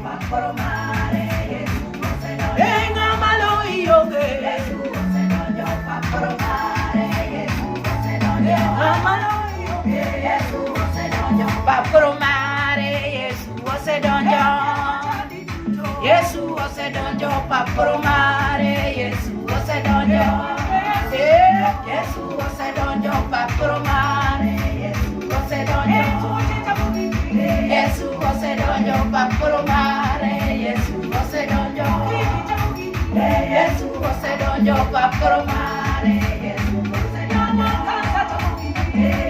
pakoromare Yesu osedonjo. Ng'amalo ionge. Yesu osedonjo pakoromare Yesu osedonjo. Ng'amalo ionge. Yesu osedonjo pakoromare Yesu osedonjo. Yesu osedonjo pakoromare Yesu osedonjo. Yesu osedonjo pakoromare Yesu osedonjo. Yesu osedonjo pakoromare Yesu osedonjo. Yesu osedonjo pakoromare Yesu osedonjo.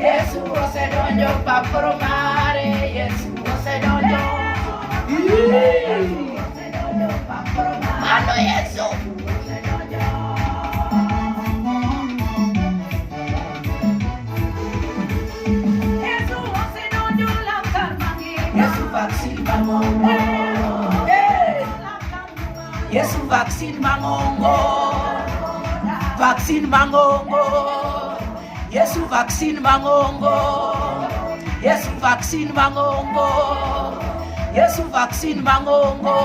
Yesu osedonjo pakoromare Yesu osedonjo. Mano Yesu. Yesu vaksin mangongo. Vaksin mangongo. Yesu vaksin mangongo. Yesu vaksin mangongo. Yesu vaksin mangongo.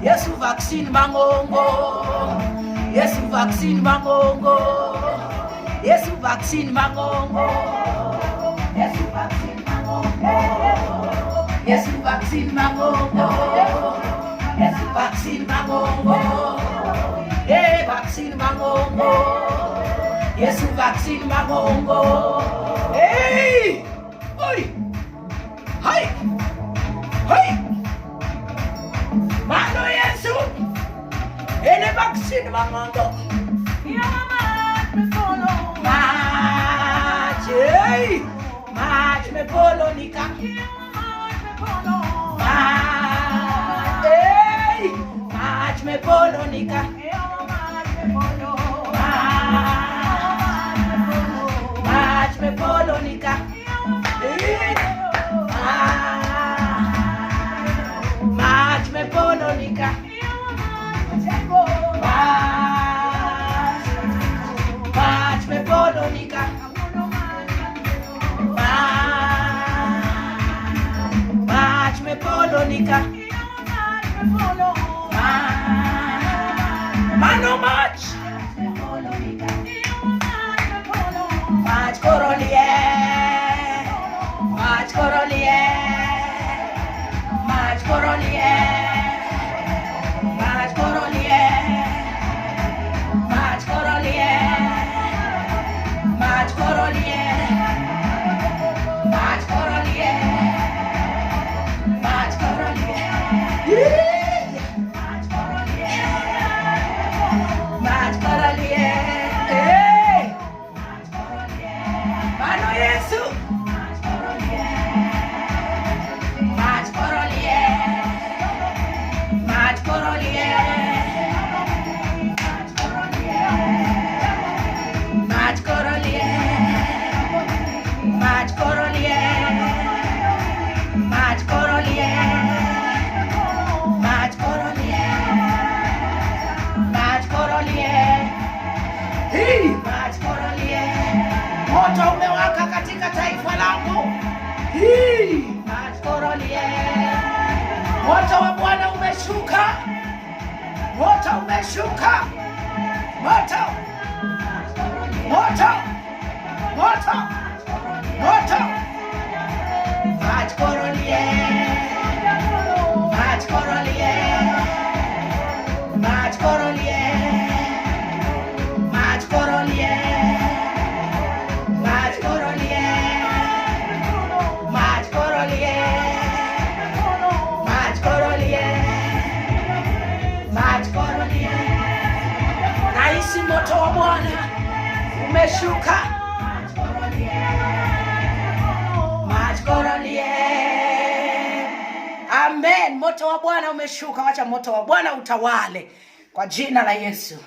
Yesu vaksin mangongo. Yesu vaksin mangongo. Yesu vaksin mangongo. Yesu vaksin mangongo. Yesu vaksin mangongo. Yesu vaksin mangongo. Vaksin mangongo. Yesu vaksin mangongo. Hey! Oi! Hai! Hai! Mano Yesu! Ele vaksin mangongo. Mach! Hey! Mach me polo nika. Mach! Hey! Mach me polo nika. Mach me polo nika. Mach me polo nika. Mach me polo nika. Mach me polo nika. Mano mach. Mach korolie. Mach korolie. Mach korolie. Mach korolie. Mach korolie. Mach korolie. Mach korolie. Mach korolie. Mach korolie. Mach korolie. Hey! Mano Yesu. Mach korolie. Mach korolie. Mach korolie. Mach korolie. Mach korolie. Mach korolie. Mach korolie. Mach korolie. Mach korolie. Hii! Mach korolie. Moto umewaka katika taifa langu. Hii! Mach korolie. Moto wa Bwana umeshuka. Moto umeshuka. Moto. Moto. Moto. Moto. Mach korolie. Mach korolie. Mach korolie. Mach korolie. Mach korolie. Mach korolie. Mach korolie. Mach korolie. Nahisi moto wa Bwana umeshuka. Mach korolie. Amen. Moto wa Bwana umeshuka. Wacha moto wa Bwana utawale kwa jina la Yesu.